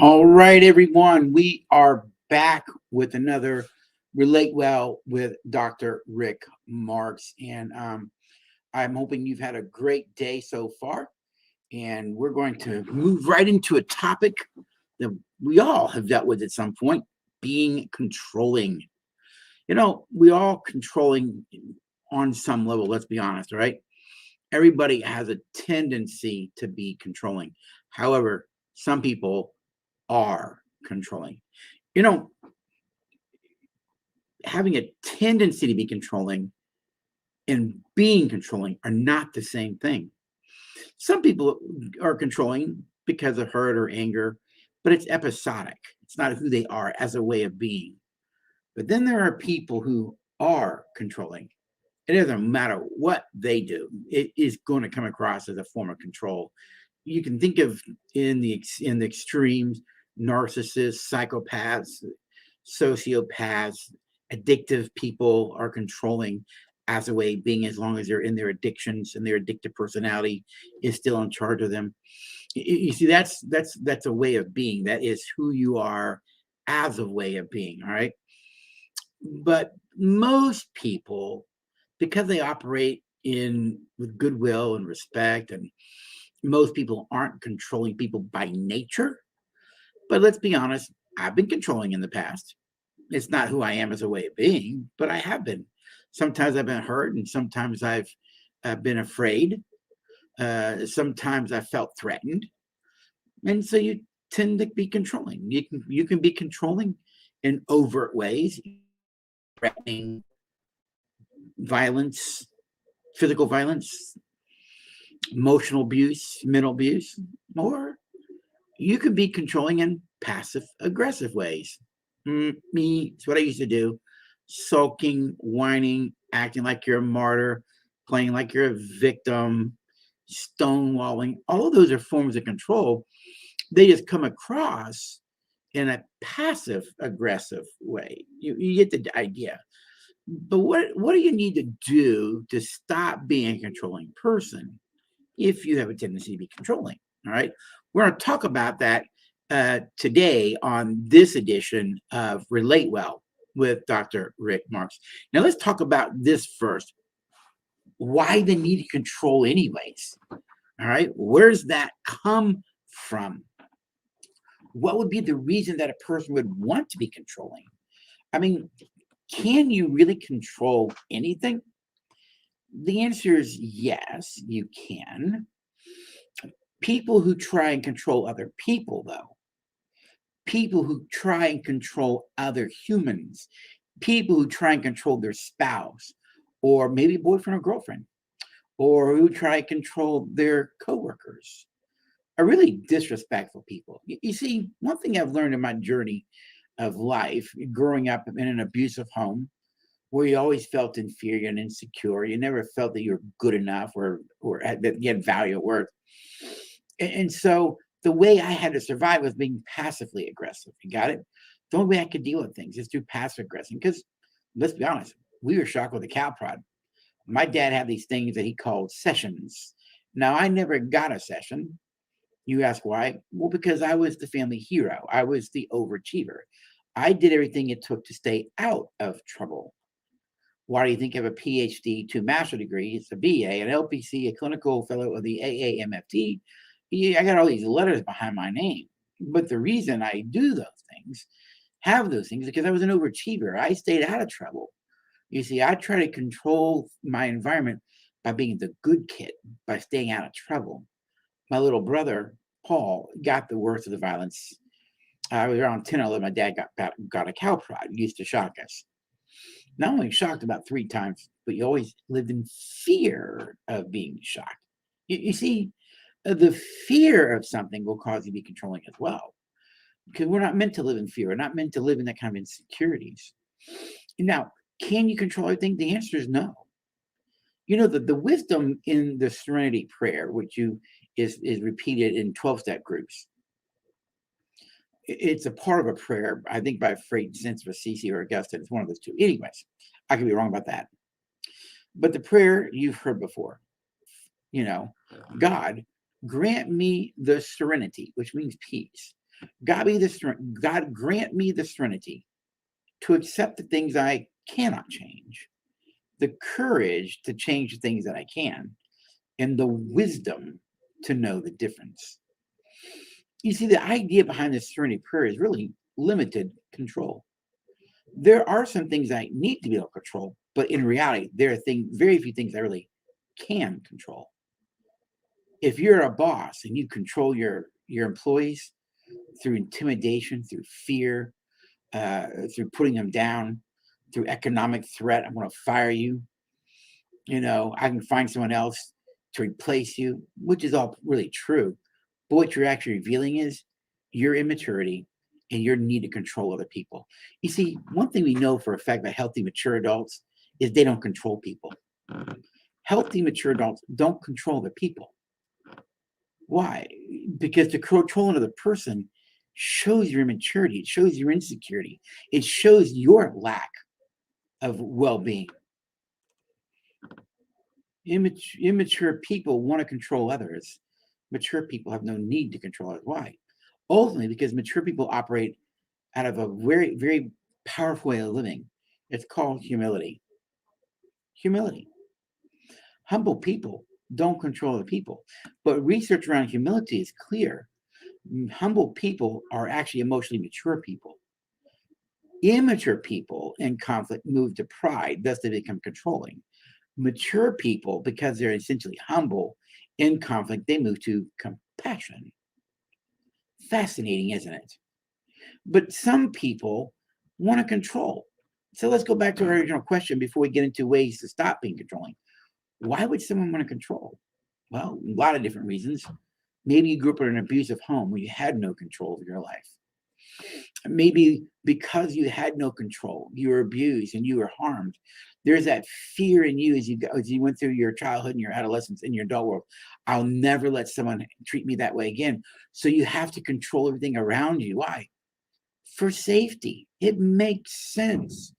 All right, everyone. We are back with another Relate Well with Dr. Rick Marks. And I'm hoping you've had a great day so far. And we're going to move right into a topic that we all have dealt with at some point, being controlling. We all controlling on some level, let's be honest, right? Everybody has a tendency to be controlling. However, some people are controlling. You know, having a tendency to be controlling and being controlling are not the same thing. Some people are controlling because of hurt or anger, but it's episodic. It's not who they are as a way of being. But then there are people who are controlling. It doesn't matter what they do, it is going to come across as a form of control. You can think of in the extremes, narcissists, psychopaths, sociopaths, addictive people are controlling as a way of being, as long as they're in their addictions and their addictive personality is still in charge of them. You see, that's a way of being. That is who you are as a way of being. All right. But most people, because they operate in with goodwill and respect, and most people aren't controlling people by nature. But let's be honest, I've been controlling in the past. It's not who I am as a way of being, but I have been. Sometimes I've been hurt, and sometimes I've been afraid. Sometimes I felt threatened, and so you tend to be controlling. You can be controlling in overt ways, threatening, violence, physical violence, emotional abuse, mental abuse, or you can be controlling in passive aggressive ways. Me, it's what I used to do: sulking, whining, acting like you're a martyr, playing like you're a victim, stonewalling. All of those are forms of control. They just come across in a passive aggressive way. You get the idea. But what do you need to do to stop being a controlling person if you have a tendency to be controlling? All right. We're going to talk about that today on this edition of Relate Well with Dr. Rick Marks. Now, let's talk about this first. Why the need to control, anyways? All right. Where's that come from? What would be the reason that a person would want to be controlling? I mean, can you really control anything? The answer is yes, you can. People who try and control other people, though, people who try and control other humans, people who try and control their spouse, or maybe boyfriend or girlfriend, or who try and control their coworkers, are really disrespectful people. You see, one thing I've learned in my journey of life, growing up in an abusive home, where you always felt inferior and insecure. You never felt that you were good enough, or that you had value or worth. And so the way I had to survive was being passively aggressive. You got it? The only way I could deal with things is through passive aggression. Because let's be honest, we were shocked with a cow prod. My dad had these things that he called sessions. Now, I never got a session. You ask why? Well, because I was the family hero. I was the overachiever. I did everything it took to stay out of trouble. Why do you think I have a PhD, two master's degrees, a BA, an LPC, a clinical fellow of the AAMFT? I got all these letters behind my name. But the reason I do those things, have those things, is because I was an overachiever. I stayed out of trouble. You see, I try to control my environment by being the good kid, by staying out of trouble. My little brother, Paul, got the worst of the violence. I was around 10 or 11. My dad got a cow prod. He used to shock us. Not only shocked about 3 times, but you always lived in fear of being shocked. You see, the fear of something will cause you to be controlling as well, because we're not meant to live in fear. We're not meant to live in that kind of insecurities. Now, can you control everything? The answer is no. You know, the wisdom in the Serenity Prayer, which is repeated in 12-step groups. It's a part of a prayer, I think, by Saint of Assisi or Augustine. It's one of those two. Anyways, I could be wrong about that. But the prayer you've heard before, God, grant me the serenity, which means peace, God grant me the serenity to accept the things I cannot change, the courage to change the things that I can, and the wisdom to know the difference. You see, the idea behind this serenity prayer is really limited control. There are some things I need to be able to control, but in reality, there are very few things I really can control. If you're a boss and you control your employees through intimidation, through fear, through putting them down, through economic threat, I'm going to fire you. I can find someone else to replace you, which is all really true. But what you're actually revealing is your immaturity and your need to control other people. You see, one thing we know for a fact about healthy, mature adults is they don't control people. Healthy, mature adults don't control their people. Why? Because the control of the person shows your immaturity, it shows your insecurity, it shows your lack of well-being. Immature people want to control others. Mature people have no need to control others. Why? Ultimately, because mature people operate out of a very, very powerful way of living. It's called humility. Humility. Humble people don't control the people. But research around humility is clear. Humble people are actually emotionally mature people. Immature people in conflict move to pride, thus they become controlling. Mature people, because they're essentially humble in conflict, they move to compassion. Fascinating, isn't it? But some people want to control. So let's go back to our original question before we get into ways to stop being controlling. Why would someone want to control? Well, a lot of different reasons. Maybe you grew up in an abusive home where you had no control of your life. Maybe because you had no control, you were abused and you were harmed. There's that fear in you as you went through your childhood and your adolescence and your adult world. I'll never let someone treat me that way again. So you have to control everything around you. Why? For safety. It makes sense.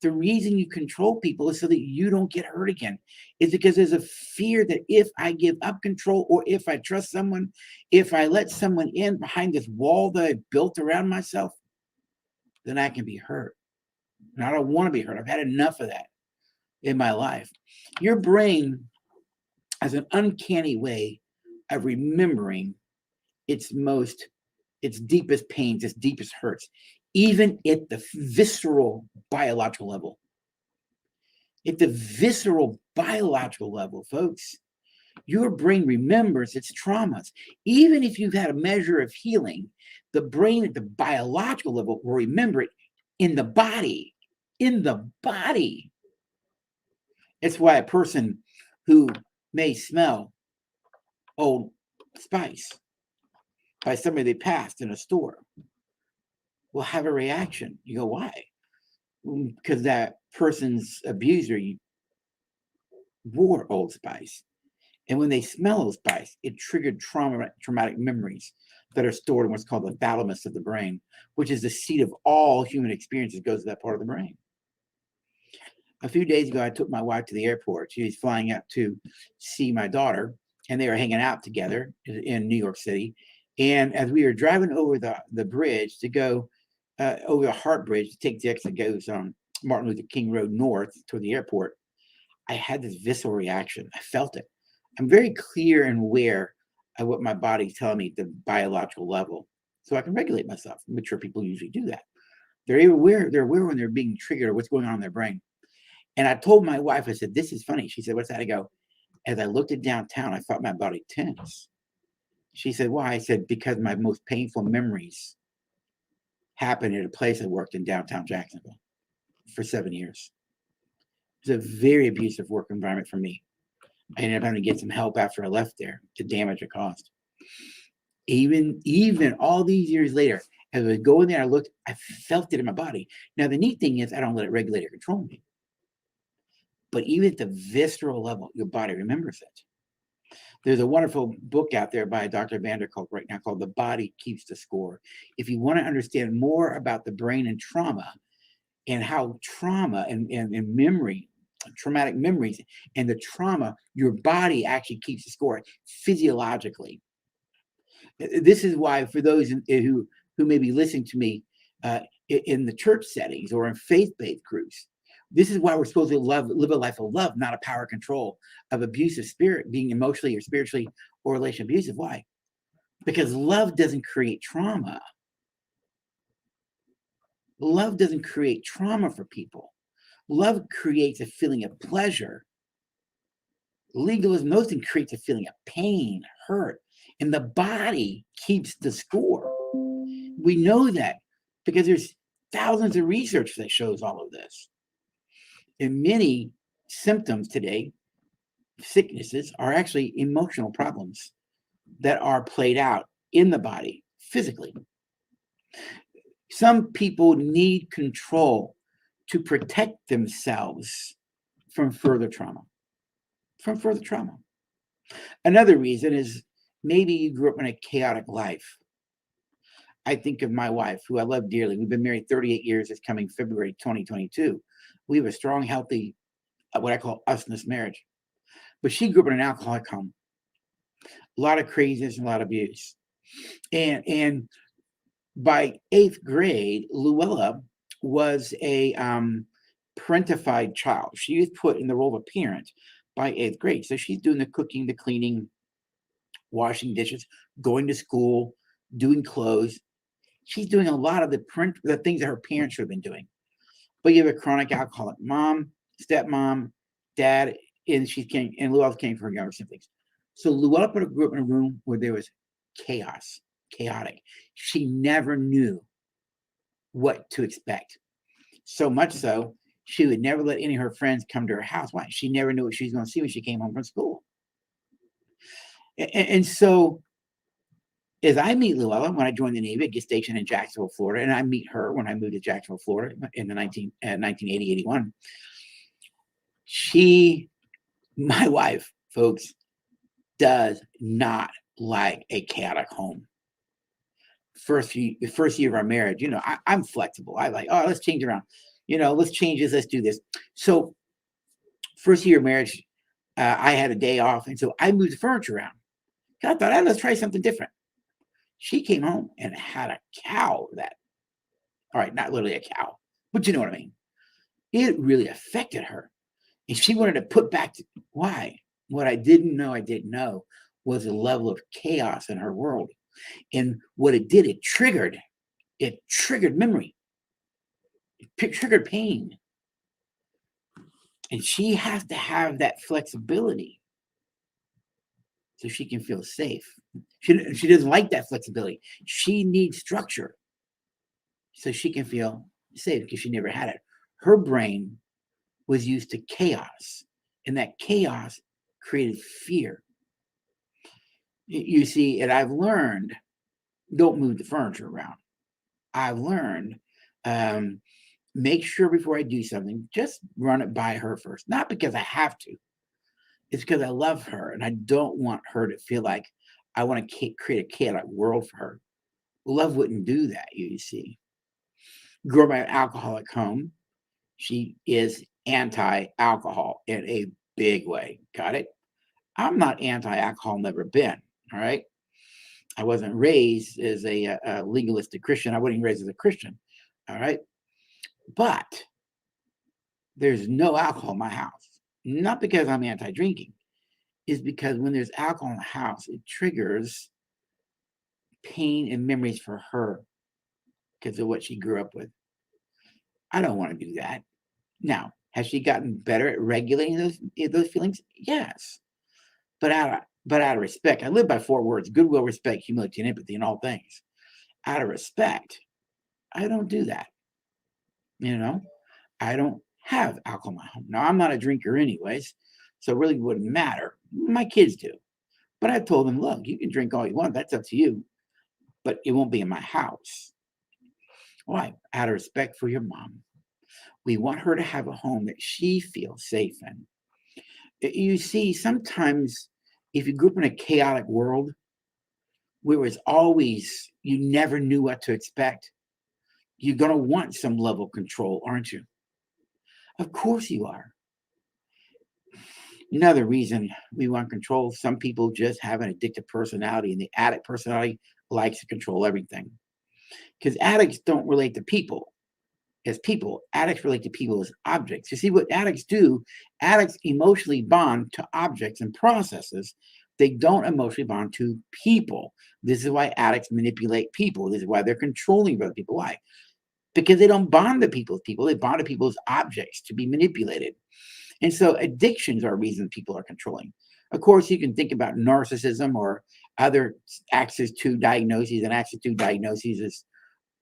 The reason you control people is so that you don't get hurt again. It's because there's a fear that if I give up control or if I trust someone, if I let someone in behind this wall that I built around myself, then I can be hurt. And I don't want to be hurt. I've had enough of that in my life. Your brain has an uncanny way of remembering its deepest pains, its deepest hurts, even at the visceral biological level. At the visceral biological level, folks, your brain remembers its traumas. Even if you've had a measure of healing, the brain at the biological level will remember it in the body. In the body. It's why a person who may smell Old Spice by somebody they passed in a store will have a reaction. You go, why? Because that person's abuser wore Old Spice. And when they smell Old Spice, it triggered traumatic memories that are stored in what's called the thalamus of the brain, which is the seat of all human experiences, goes to that part of the brain. A few days ago, I took my wife to the airport. She was flying out to see my daughter, and they were hanging out together in New York City. And as we were driving over the bridge to go over the Hart Bridge to take the exit that goes on Martin Luther King Road north toward the airport, I had this visceral reaction. I felt it. I'm very clear and aware of what my body's telling me at the biological level, so I can regulate myself. Mature people usually do that. They're aware when they're being triggered or what's going on in their brain. And I told my wife, I said, this is funny. She said, what's that? I go, as I looked at downtown, I felt my body tense. She said, why? I said, because my most painful memories happened at a place I worked in downtown Jacksonville for 7 years. It was a very abusive work environment for me. I ended up having to get some help after I left there to damage it caused. Even all these years later, as I was going there, I felt it in my body. Now, the neat thing is I don't let it regulate or control me. But even at the visceral level, your body remembers it. There's a wonderful book out there by Dr. Vanderkolk right now called The Body Keeps the Score. If you want to understand more about the brain and trauma and how trauma and memory, traumatic memories and the trauma, your body actually keeps the score physiologically. This is why for those who who may be listening to me in the church settings or in faith-based groups. This is why we're supposed to live a life of love, not a power control of abusive spirit, being emotionally or spiritually or relationally abusive. Why? Because love doesn't create trauma. Love doesn't create trauma for people. Love creates a feeling of pleasure. Legalism mostly creates a feeling of pain, hurt, and the body keeps the score. We know that because there's thousands of research that shows all of this. And many symptoms today, sicknesses, are actually emotional problems that are played out in the body physically. Some people need control to protect themselves from further trauma. Another reason is maybe you grew up in a chaotic life. I think of my wife, who I love dearly. We've been married 38 years. It's coming February 2022. We have a strong, healthy, what I call usness marriage. But she grew up in an alcoholic home. A lot of craziness and a lot of abuse. And by 8th grade, Luella was a parentified child. She was put in the role of a parent by 8th grade. So she's doing the cooking, the cleaning, washing dishes, going to school, doing clothes. She's doing a lot of the things that her parents should have been doing. But you have a chronic alcoholic mom, stepmom, dad, and Luella came from her younger siblings. So Luella grew up in a room where there was chaotic. She never knew what to expect. So much so, she would never let any of her friends come to her house. Why? She never knew what she was going to see when she came home from school. And so, as I meet Luella when I joined the Navy, I get stationed in Jacksonville, Florida, and I meet her when I moved to Jacksonville, Florida in the 1980, 81. My wife, folks, does not like a chaotic home. First year of our marriage, I'm flexible. I like, let's change around. Let's change this. Let's do this. So first year of marriage, I had a day off. And so I moved the furniture around. I thought, let's try something different. She came home and had a cow all right, not literally a cow, but you know what I mean? It really affected her. And she wanted to put back why? What I didn't know was the level of chaos in her world. And what it did, it triggered memory. It triggered pain. And she has to have that flexibility so she can feel safe. She doesn't like that flexibility. She needs structure so she can feel safe because she never had it. Her brain was used to chaos, and that chaos created fear. You see, and I've learned, don't move the furniture around. I've learned, make sure before I do something, just run it by her first. Not because I have to. It's because I love her, and I don't want her to feel like I want to create a chaotic world for her. Love wouldn't do that, you see. Grew up in an alcoholic home. She is anti-alcohol in a big way. Got it? I'm not anti-alcohol, never been. All right. I wasn't raised as a legalistic Christian. I wasn't raised as a Christian. All right. But there's no alcohol in my house. Not because I'm anti-drinking. It's because when there's alcohol in the house, it triggers pain and memories for her because of what she grew up with. I don't want to do that. Now, has she gotten better at regulating those feelings? Yes. But out of respect, I live by 4 words: goodwill, respect, humility, and empathy in all things. Out of respect, I don't do that. I don't have alcohol in my home. Now, I'm not a drinker anyways, so it really wouldn't matter. My kids do. But I told them, look, you can drink all you want. That's up to you. But it won't be in my house. Why? Out of respect for your mom. We want her to have a home that she feels safe in. You see, sometimes if you grew up in a chaotic world where it's always, you never knew what to expect, you're going to want some level of control, aren't you? Of course you are. Another reason we want control, some people just have an addictive personality, and the addict personality likes to control everything. Because addicts don't relate to people as people. Addicts relate to people as objects. You see what addicts do? Addicts emotionally bond to objects and processes. They don't emotionally bond to people. This is why addicts manipulate people. This is why they're controlling other people. Why? Because they don't bond to people as people. They bond to people as objects to be manipulated. And so addictions are reasons people are controlling. Of course, you can think about narcissism or other access to diagnoses, and access to diagnoses is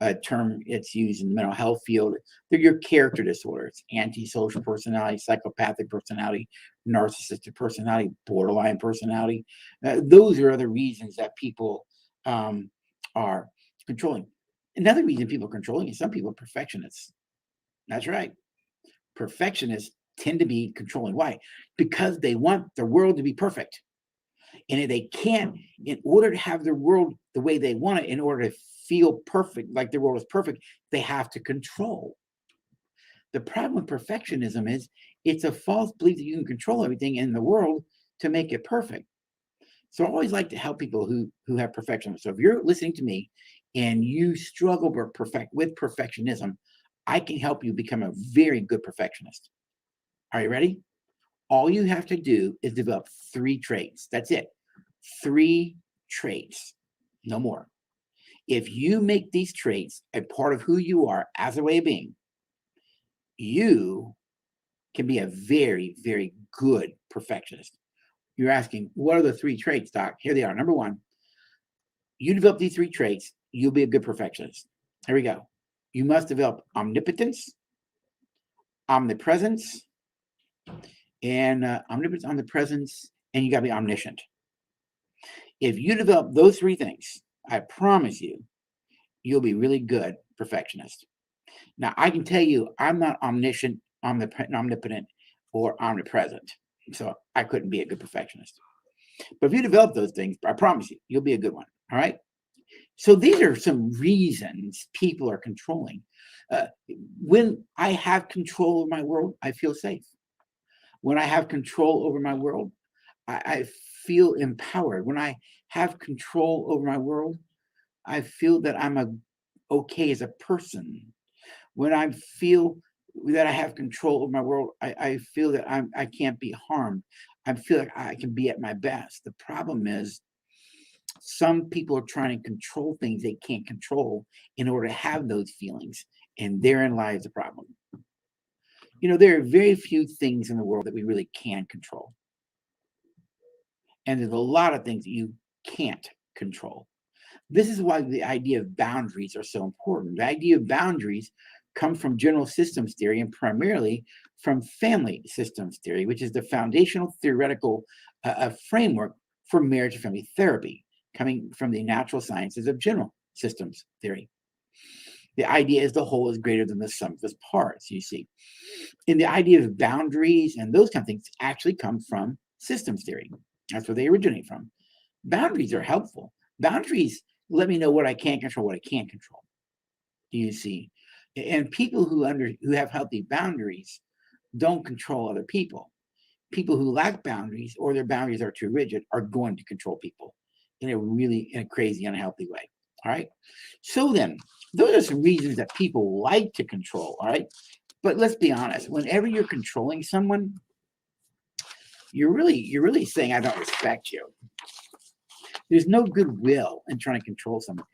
a term it's used in the mental health field. They're your character disorders: antisocial personality, psychopathic personality, narcissistic personality, borderline personality. Those are other reasons that people are controlling. Another reason people are controlling is some people are perfectionists. That's right. Perfectionists tend to be controlling. Why? Because they want the world to be perfect. And if they can't, in order to have their world the way they want it, in order to feel perfect, like their world is perfect, they have to control. The problem with perfectionism is it's a false belief that you can control everything in the world to make it perfect. So I always like to help people who have perfectionism. So if you're listening to me and you struggle with perfectionism, I can help you become a very good perfectionist. Are you ready? All you have to do is develop 3 traits. That's it. 3 traits, no more. If you make these traits a part of who you are as a way of being, you can be a very, very good perfectionist. You're asking, what are the 3 traits, Doc? Here they are. Number 1, you develop these 3 traits, you'll be a good perfectionist. Here we go. You must develop omnipotence, omnipresence, and omnipresence, and you got to be omniscient. If you develop those 3 things, I promise you, you'll be really good perfectionist. Now, I can tell you, I'm not omniscient, omnipotent, or omnipresent, so I couldn't be a good perfectionist. But if you develop those things, I promise you, you'll be a good one. All right. So these are some reasons people are controlling. Uh, when I have control of my world, I feel safe. When I have control over my world, I feel empowered. When I have control over my world, I feel that okay as a person. When I feel that I have control over my world, I feel that I can't be harmed. I feel like I can be at my best. The problem is some people are trying to control things they can't control in order to have those feelings, and therein lies the problem. There are very few things in the world that we really can control, and there's a lot of things that you can't control. This is why the idea of boundaries are so important. The idea of boundaries comes from general systems theory, and primarily from family systems theory, which is the foundational theoretical framework for marriage and family therapy, coming from the natural sciences of general systems theory. The idea is the whole is greater than the sum of its parts, you see. And the idea of boundaries and those kind of things actually come from systems theory. That's where they originate from. Boundaries are helpful. Boundaries let me know what I can control, what I can't control. You see, and people who have healthy boundaries don't control other people. People who lack boundaries or their boundaries are too rigid are going to control people in a crazy, unhealthy way. All right. So then, those are some reasons that people like to control. All right. But let's be honest. Whenever you're controlling someone, you're really saying, I don't respect you. There's no goodwill in trying to control someone.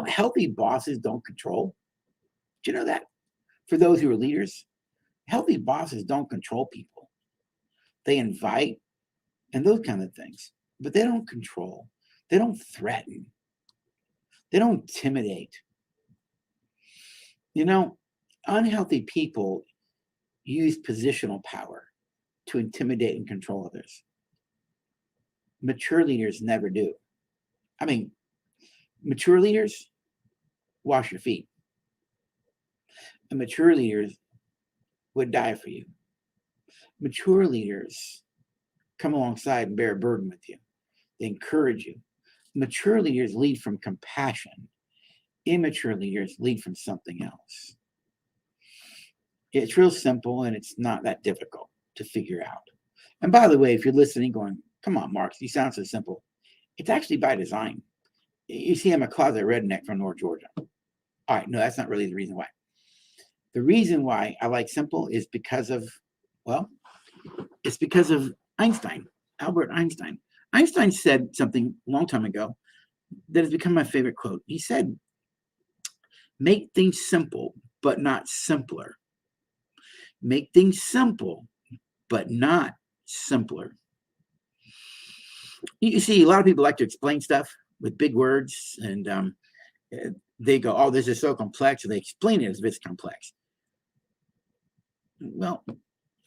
Healthy bosses don't control. Do you know that? For those who are leaders, healthy bosses don't control people. They invite and those kind of things, but they don't control. They don't threaten. They don't intimidate. Unhealthy people use positional power to intimidate and control others. Mature leaders never do. I mean, mature leaders wash your feet. And mature leaders would die for you. Mature leaders come alongside and bear a burden with you. They encourage you. Mature leaders lead from compassion. Immature leaders lead from something else. It's real simple and it's not that difficult to figure out. And by the way, if you're listening going, come on, Mark, you sound so simple. It's actually by design. You see, I'm a closet redneck from North Georgia. All right, no, that's not really the reason why. The reason why I like simple is because of, well, it's because of Einstein, Albert Einstein. Einstein said something a long time ago that has become my favorite quote. He said, make things simple, but not simpler. Make things simple, but not simpler. You see, a lot of people like to explain stuff with big words, and they go, oh, this is so complex, and they explain it as if it's complex. Well,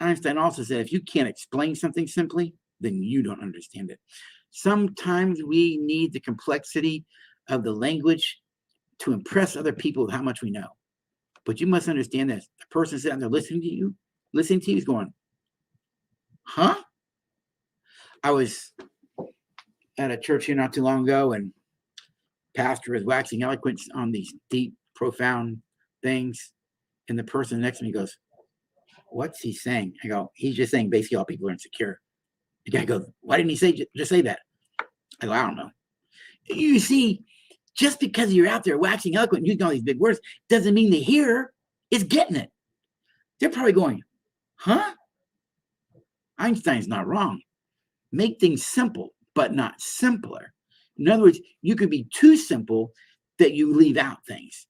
Einstein also said, if you can't explain something simply, then you don't understand it. Sometimes we need the complexity of the language to impress other people with how much we know. But you must understand this. The person sitting there listening to you is going, huh? I was at a church here not too long ago, and pastor was waxing eloquent on these deep, profound things. And the person next to me goes, what's he saying? I go, he's just saying basically all people are insecure. The guy goes, why didn't he just say that? I go, I don't know. You see, just because you're out there waxing eloquent and using all these big words doesn't mean the hearer is getting it. They're probably going, huh? Einstein's not wrong. Make things simple, but not simpler. In other words, you could be too simple that you leave out things.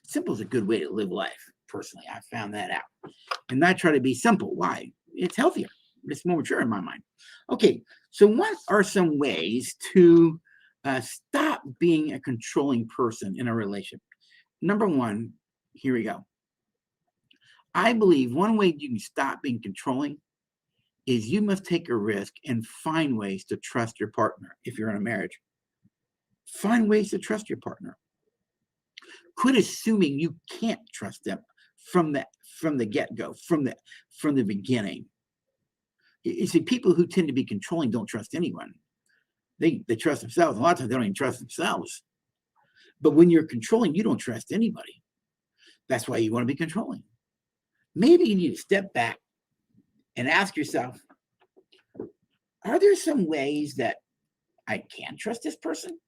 Simple is a good way to live life. Personally, I found that out. And I try to be simple. Why? It's healthier. It's more mature in my mind. Okay, so what are some ways to stop being a controlling person in a relationship? Number one, here we go. I believe one way you can stop being controlling is you must take a risk and find ways to trust your partner if you're in a marriage. Find ways to trust your partner. Quit assuming you can't trust them from the get-go, from the beginning. You see, people who tend to be controlling don't trust anyone. They trust themselves. A lot of times they don't even trust themselves. But when you're controlling, you don't trust anybody. That's why you want to be controlling. Maybe you need to step back and ask yourself, are there some ways that I can trust this person?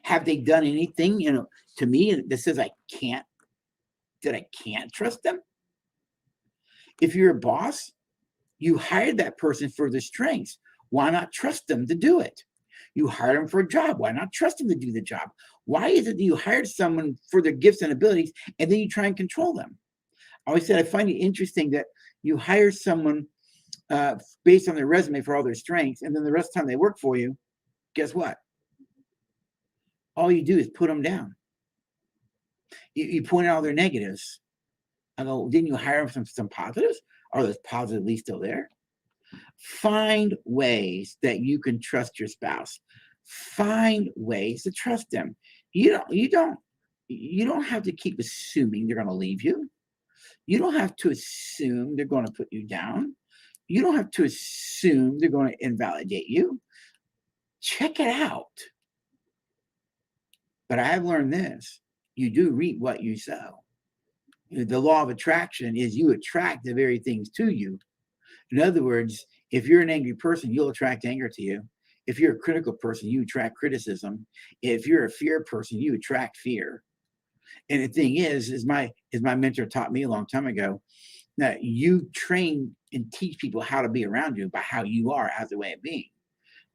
Have they done anything, to me that says I can't trust them? If you're a boss, you hired that person for their strengths. Why not trust them to do it? You hired them for a job. Why not trust them to do the job? Why is it that you hired someone for their gifts and abilities and then you try and control them? I always said I find it interesting that you hire someone based on their resume for all their strengths, and then the rest of the time they work for you, guess what? All you do is put them down. You point out all their negatives. I go, didn't you hire them some positives? Are those positives at least still there? Find ways that you can trust your spouse. Find ways to trust them. You don't have to keep assuming they're going to leave you. You don't have to assume they're going to put you down. You don't have to assume they're going to invalidate you. Check it out. But I have learned this. You do reap what you sow. The law of attraction is you attract the very things to you. In other words, if you're an angry person, you'll attract anger to you. If you're a critical person, you attract criticism. If you're a fear person, you attract fear. And the thing is my mentor taught me a long time ago, that you train and teach people how to be around you by how you are as a way of being.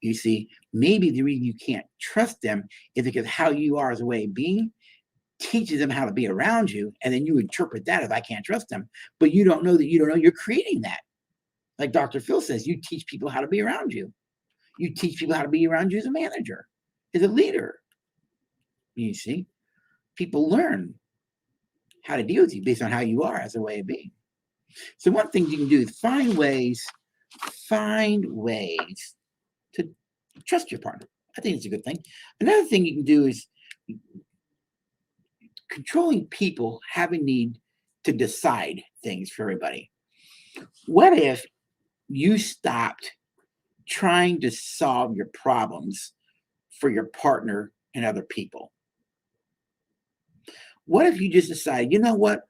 You see, maybe the reason you can't trust them is because how you are as a way of being teaches them how to be around you, and then you interpret that as I can't trust them, but you don't know you're creating that. Like Dr. Phil says, you teach people how to be around you. You teach people how to be around you as a manager, as a leader. You see, people learn how to deal with you based on how you are as a way of being. So one thing you can do is find ways to trust your partner. I think it's a good thing. Another thing you can do is controlling people have a need to decide things for everybody. What if you stopped trying to solve your problems for your partner and other people? What if you just decide, you know what?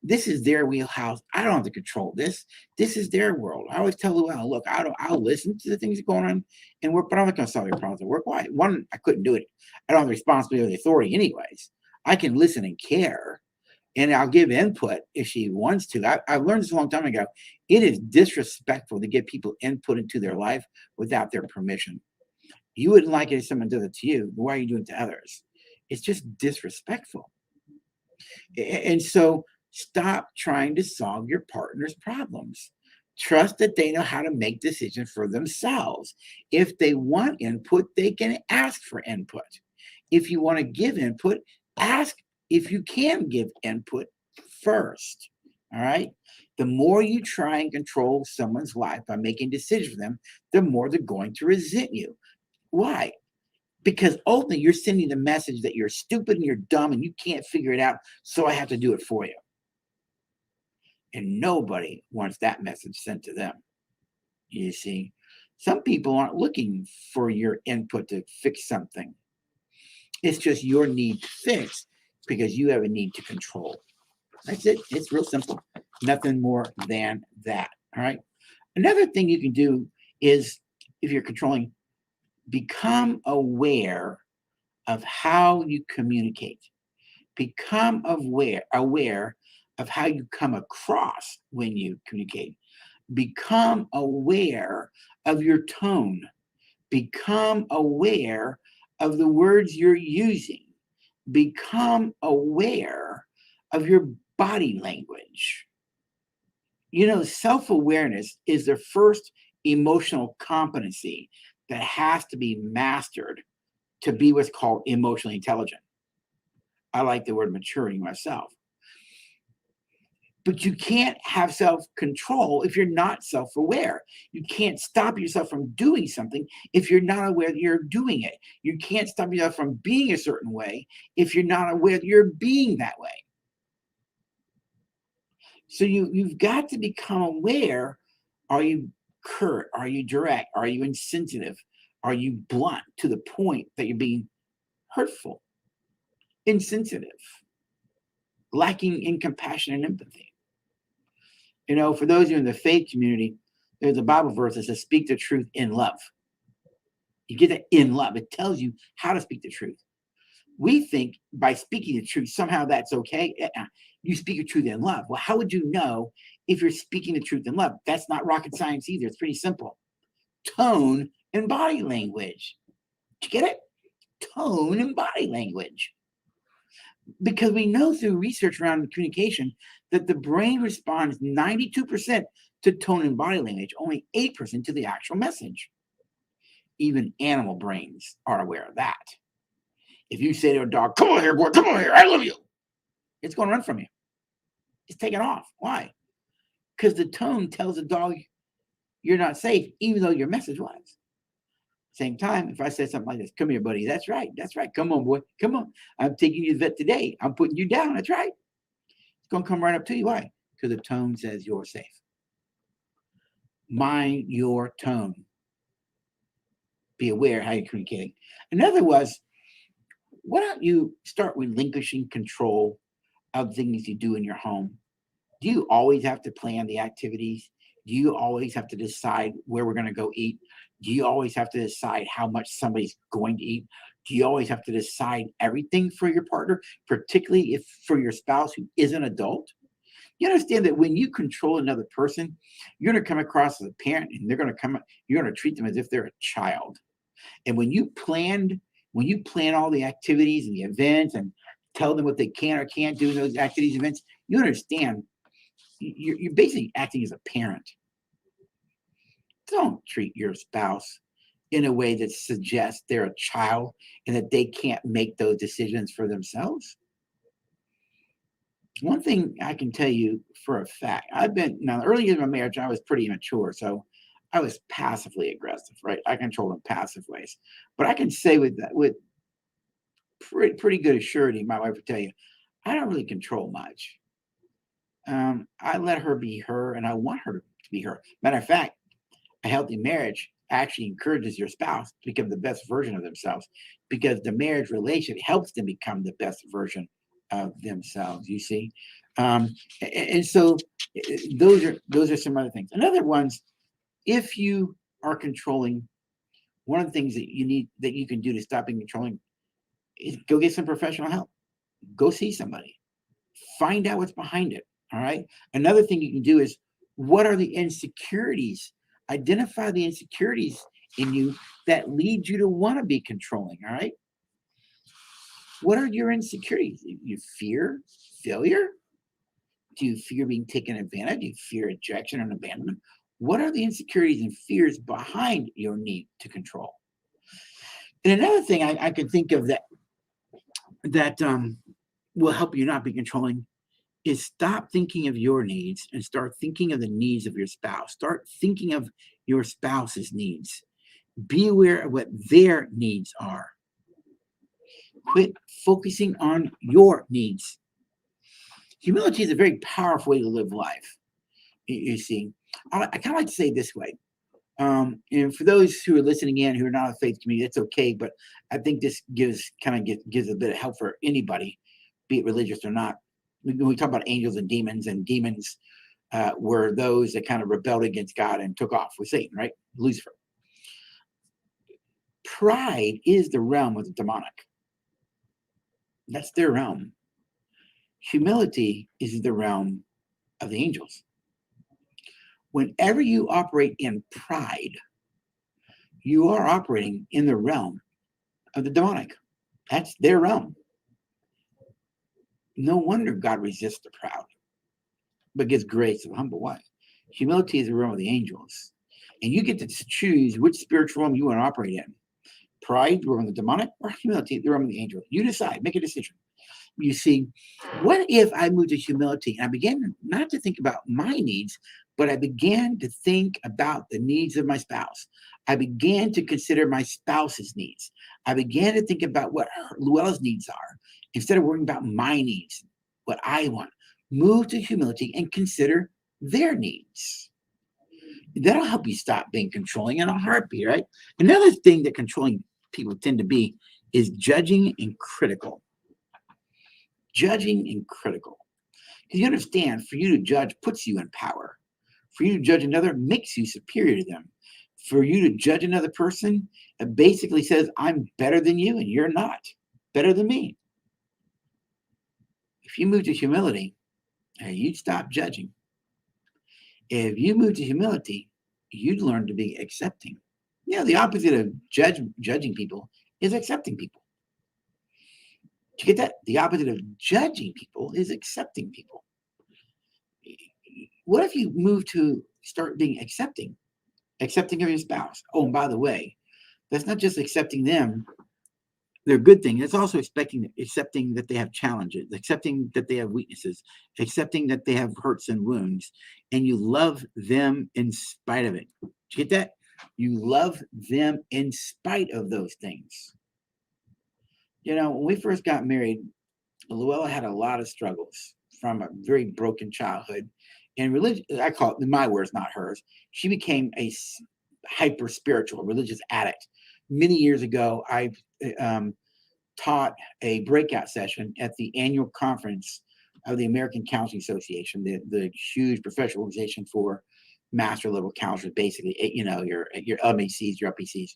This is their wheelhouse. I don't have to control this. This is their world. I always tell Llewellyn, look, I'll listen to the things that are going on and work, but I'm not going to solve your problems at work. Why? One, I couldn't do it. I don't have the responsibility or the authority anyways. I can listen and care, and I'll give input if she wants to. I learned this a long time ago. It is disrespectful to give people input into their life without their permission. You wouldn't like it if someone does it to you. Why are you doing it to others? It's just disrespectful. And so stop trying to solve your partner's problems. Trust that they know how to make decisions for themselves. If they want input, they can ask for input. If you want to give input, ask if you can give input first. All right. The more you try and control someone's life by making decisions for them, the more they're going to resent you. Why? Because ultimately you're sending the message that you're stupid and you're dumb and you can't figure it out, so I have to do it for you. And nobody wants that message sent to them. You see, some people aren't looking for your input to fix something. It's just your need to fix because you have a need to control. That's it. It's real simple. Nothing more than that. All right. Another thing you can do is, if you're controlling, become aware of how you communicate. Become aware of how you come across when you communicate. Become aware of your tone. Become aware of the words you're using. Become aware of your body language. You know, self-awareness is the first emotional competency that has to be mastered to be what's called emotionally intelligent. I like the word maturity myself. But you can't have self-control if you're not self-aware. You can't stop yourself from doing something if you're not aware that you're doing it. You can't stop yourself from being a certain way if you're not aware that you're being that way. So you've got to become aware. Are you curt? Are you direct? Are you insensitive? Are you blunt to the point that you're being hurtful, insensitive, lacking in compassion and empathy? You know, for those of you in the faith community, there's a Bible verse that says, speak the truth in love. You get that in love. It tells you how to speak the truth. We think by speaking the truth, somehow that's okay. You speak the truth in love. Well, how would you know if you're speaking the truth in love? That's not rocket science either. It's pretty simple. Tone and body language. Did you get it? Tone and body language. Because we know through research around communication that the brain responds 92% to tone and body language, only 8% to the actual message. Even animal brains are aware of that. If you say to a dog, come on here, boy, come on here, I love you, it's going to run from you. It's taking off. Why? Because the tone tells the dog you're not safe, even though your message was. Same time, if I said something like this, come here, buddy, that's right, come on, boy, come on, I'm taking you to the vet today, I'm putting you down, that's right. It's going to come right up to you. Why? Because the tone says you're safe. Mind your tone. Be aware how you're communicating. Another was, why don't you start relinquishing control of things you do in your home? Do you always have to plan the activities? Do you always have to decide where we're going to go eat? Do you always have to decide how much somebody's going to eat? Do you always have to decide everything for your partner, particularly if for your spouse who is an adult? You understand that when you control another person, you're going to come across as a parent, and you're going to treat them as if they're a child. And when you plan all the activities and the events and tell them what they can or can't do in those activities, events, you understand you're basically acting as a parent. Don't treat your spouse in a way that suggests they're a child and that they can't make those decisions for themselves. One thing I can tell you for a fact, now the early years of my marriage, I was pretty immature, so I was passively aggressive, right? I controlled in passive ways. But I can say with pretty good assurity, my wife would tell you, I don't really control much. I let her be her, and I want her to be her. Matter of fact, a healthy marriage actually encourages your spouse to become the best version of themselves, because the marriage relationship helps them become the best version of themselves. You see, and so those are some other things. Another ones, if you are controlling, one of the things that you can do to stop being controlling is go get some professional help. Go see somebody. Find out what's behind it. All right. Another thing you can do is, what are the insecurities? Identify the insecurities in you that lead you to want to be controlling. All right. What are your insecurities? You fear failure? Do you fear being taken advantage? Do you fear rejection and abandonment? What are the insecurities and fears behind your need to control? And another thing I can think of that will help you not be controlling is stop thinking of your needs and start thinking of the needs of your spouse. Start thinking of your spouse's needs. Be aware of what their needs are. Quit focusing on your needs. Humility is a very powerful way to live life. You see, I kind of like to say it this way. And for those who are listening in who are not a faith community, that's okay. But I think this gives a bit of help for anybody, be it religious or not. When we talk about angels and demons were those that kind of rebelled against God and took off with Satan, right? Lucifer. Pride is the realm of the demonic. That's their realm. Humility is the realm of the angels. Whenever you operate in pride, you are operating in the realm of the demonic. That's their realm. No wonder God resists the proud, but gives grace to the humble. Why? Humility is the realm of the angels. And you get to choose which spiritual realm you want to operate in. Pride, the realm of the demonic, or humility, the realm of the angel. You decide, make a decision. You see, what if I moved to humility and I began not to think about my needs, but I began to think about the needs of my spouse? I began to consider my spouse's needs. I began to think about what Luella's needs are instead of worrying about my needs, what I want. Move to humility and consider their needs. That'll help you stop being controlling in a heartbeat, right? Another thing that controlling people tend to be is judging and critical. Judging and critical. Because you understand, for you to judge puts you in power. For you to judge another makes you superior to them. For you to judge another person, it basically says, I'm better than you and you're not. Better than me. If you move to humility, you'd stop judging. If you move to humility, you'd learn to be accepting. The opposite of judging people is accepting people. Do you get that? The opposite of judging people is accepting people. What if you move to start being accepting of your spouse? Oh, and by the way, that's not just accepting them, they're good things. It's also accepting that they have challenges, accepting that they have weaknesses, accepting that they have hurts and wounds, and you love them in spite of it. Do you get that? You love them in spite of those things. When we first got married, Luella had a lot of struggles from a very broken childhood. And religion, I call it, my words, not hers. She became a hyper spiritual religious addict. Many years ago, I taught a breakout session at the annual conference of the American Counseling Association, the huge professional organization for master level counselors, basically, your MACs, your LPCs,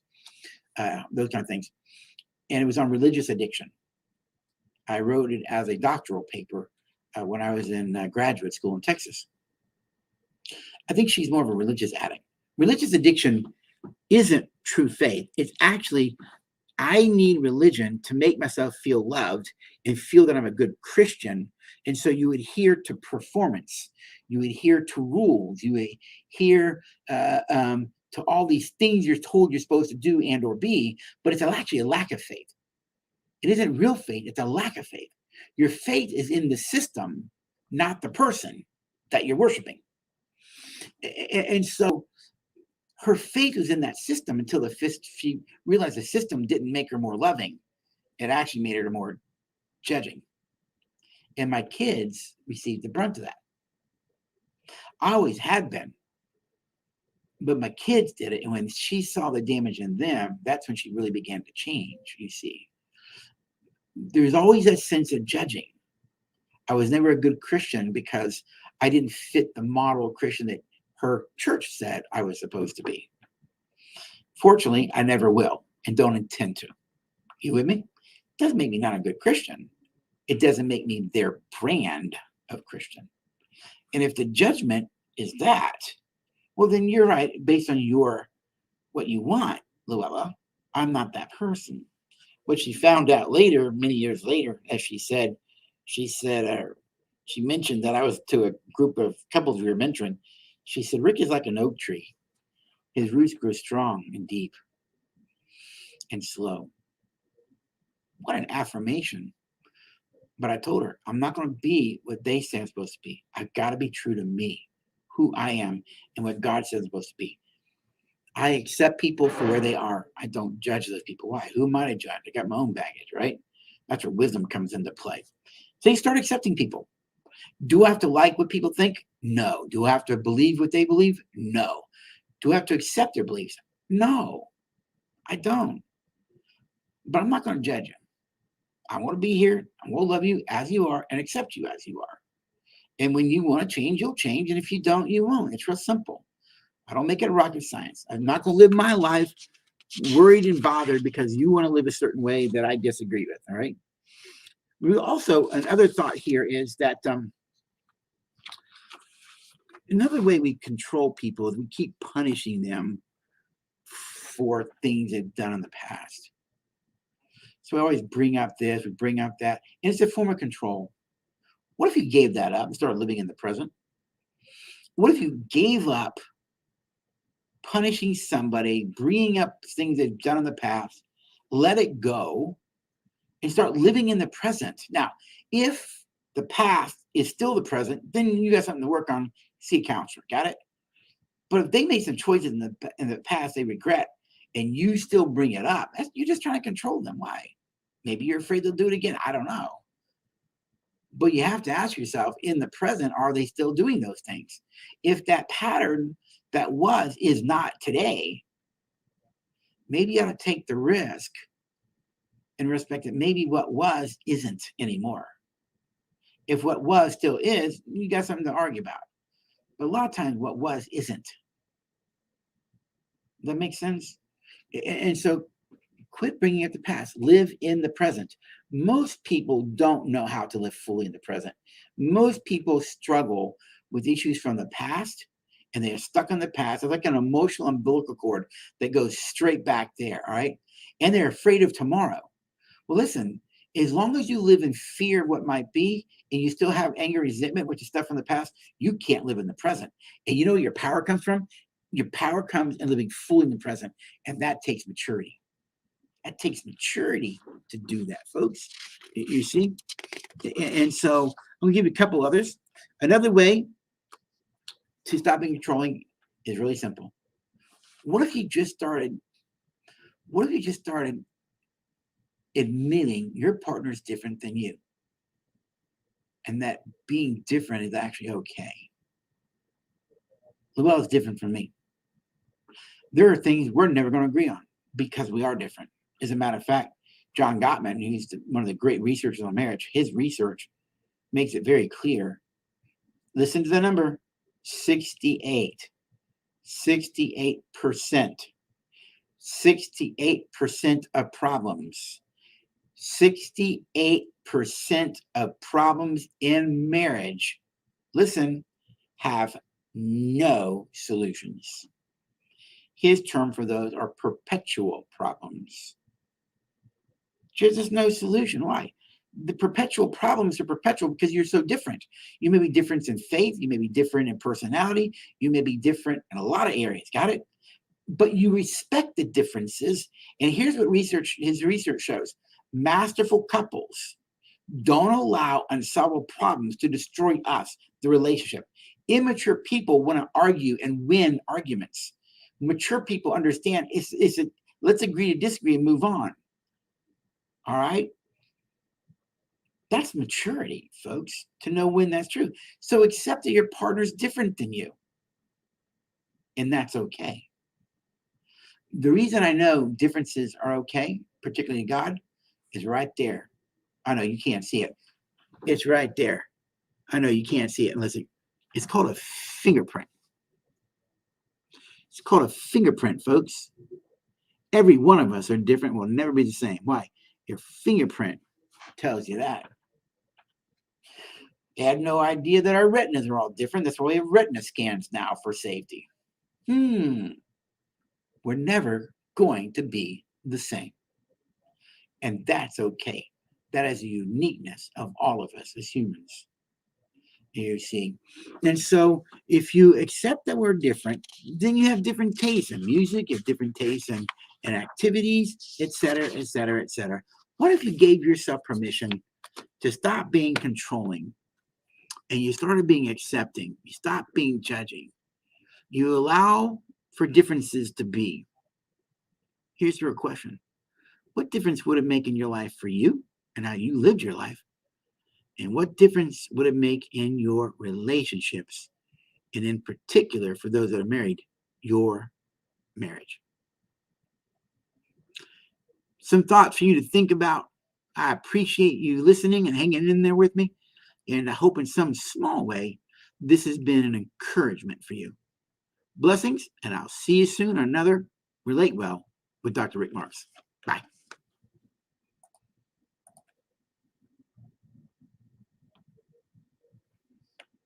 those kind of things. And it was on religious addiction. I wrote it as a doctoral paper when I was in graduate school in Texas. I think she's more of a religious addict. Religious addiction isn't true faith. It's actually, I need religion to make myself feel loved and feel that I'm a good Christian. And so you adhere to performance. You adhere to rules. You adhere to all these things you're told you're supposed to do and or be, but it's actually a lack of faith. It isn't real faith. It's a lack of faith. Your faith is in the system, not the person that you're worshiping. And so her faith was in that system until she realized the system didn't make her more loving. It actually made her more judging. And my kids received the brunt of that. I always had been. But my kids did it. And when she saw the damage in them, that's when she really began to change, you see. There's always a sense of judging. I was never a good Christian because I didn't fit the model Christian that her church said I was supposed to be. Fortunately, I never will and don't intend to. You with me? It doesn't make me not a good Christian. It doesn't make me their brand of Christian. And if the judgment is that, well, then you're right. Based on what you want, Luella, I'm not that person. What she found out later, many years later, as she said, she mentioned that I was to a group of couples we were mentoring. She said, Rick is like an oak tree. His roots grow strong and deep and slow. What an affirmation. But I told her, I'm not going to be what they say I'm supposed to be. I've got to be true to me, who I am, and what God says I'm supposed to be. I accept people for where they are. I don't judge those people. Why? Who am I to judge? I got my own baggage, right? That's where wisdom comes into play. So you start accepting people. Do I have to like what people think? No. Do I have to believe what they believe? No. Do I have to accept their beliefs? No, I don't. But I'm not going to judge you. I want to be here. I want to love you as you are and accept you as you are. And when you want to change, you'll change. And if you don't, you won't. It's real simple. I don't make it rocket science. I'm not going to live my life worried and bothered because you want to live a certain way that I disagree with. All right. We also, another thought here is that another way we control people is we keep punishing them for things they've done in the past. So we always bring up this, we bring up that, and it's a form of control. What if you gave that up and started living in the present? What if you gave up punishing somebody, bringing up things they've done in the past, let it go, and start living in the present? Now, if the past is still the present, then you got something to work on. See a counselor, got it? But if they made some choices in the past they regret, and you still bring it up, you're just trying to control them. Why? Maybe you're afraid they'll do it again. I don't know. But you have to ask yourself, in the present, are they still doing those things? If that pattern that is not today, maybe you ought to take the risk and respect that maybe what was isn't anymore. If what was still is, you got something to argue about. But a lot of times what was isn't. Does that make sense? And so quit bringing up the past. Live in the present. Most people don't know how to live fully in the present. Most people struggle with issues from the past, and they are stuck in the past. It's like an emotional umbilical cord that goes straight back there, all right? And they're afraid of tomorrow. Well, listen, as long as you live in fear of what might be, and you still have anger, resentment, which is stuff from the past, you can't live in the present. And you know where your power comes from? Your power comes in living fully in the present, and that takes maturity. That takes maturity to do that, folks. You see? And so I'm going to give you a couple others. Another way to stop being controlling is really simple. What if you just started admitting your partner is different than you? And that being different is actually okay. Luella is different from me. There are things we're never going to agree on because we are different. As a matter of fact, John Gottman, who's one of the great researchers on marriage, his research makes it very clear. Listen to the number, 68. 68%. 68% of problems. 68% of problems in marriage, listen, have no solutions. His term for those are perpetual problems. There's just no solution. Why? The perpetual problems are perpetual because you're so different. You may be different in faith. You may be different in personality. You may be different in a lot of areas. Got it? But you respect the differences. And here's what his research shows. Masterful couples don't allow unsolvable problems to destroy the relationship. Immature people want to argue and win arguments. Mature people understand let's agree to disagree and move on. All right? That's maturity, folks, to know when that's true. So accept that your partner's different than you. And that's okay. The reason I know differences are okay, particularly in God, is right there. I know you can't see it. It's right there. I know you can't see it unless it's called a fingerprint. It's called a fingerprint, folks. Every one of us are different. We'll never be the same. Why? Your fingerprint tells you that. They had no idea that our retinas are all different. That's why we have retina scans now for safety. We're never going to be the same. And that's okay. That is a uniqueness of all of us as humans. You see. And so if you accept that we're different, then you have different tastes in music, you have different tastes in activities, etc., etc., etc. What if you gave yourself permission to stop being controlling and you started being accepting? You stop being judging. You allow for differences to be. Here's your question. What difference would it make in your life for you and how you lived your life? And what difference would it make in your relationships? And in particular, for those that are married, your marriage. Some thoughts for you to think about. I appreciate you listening and hanging in there with me. And I hope in some small way, this has been an encouragement for you. Blessings, and I'll see you soon on another Relate Well with Dr. Rick Marks. Bye.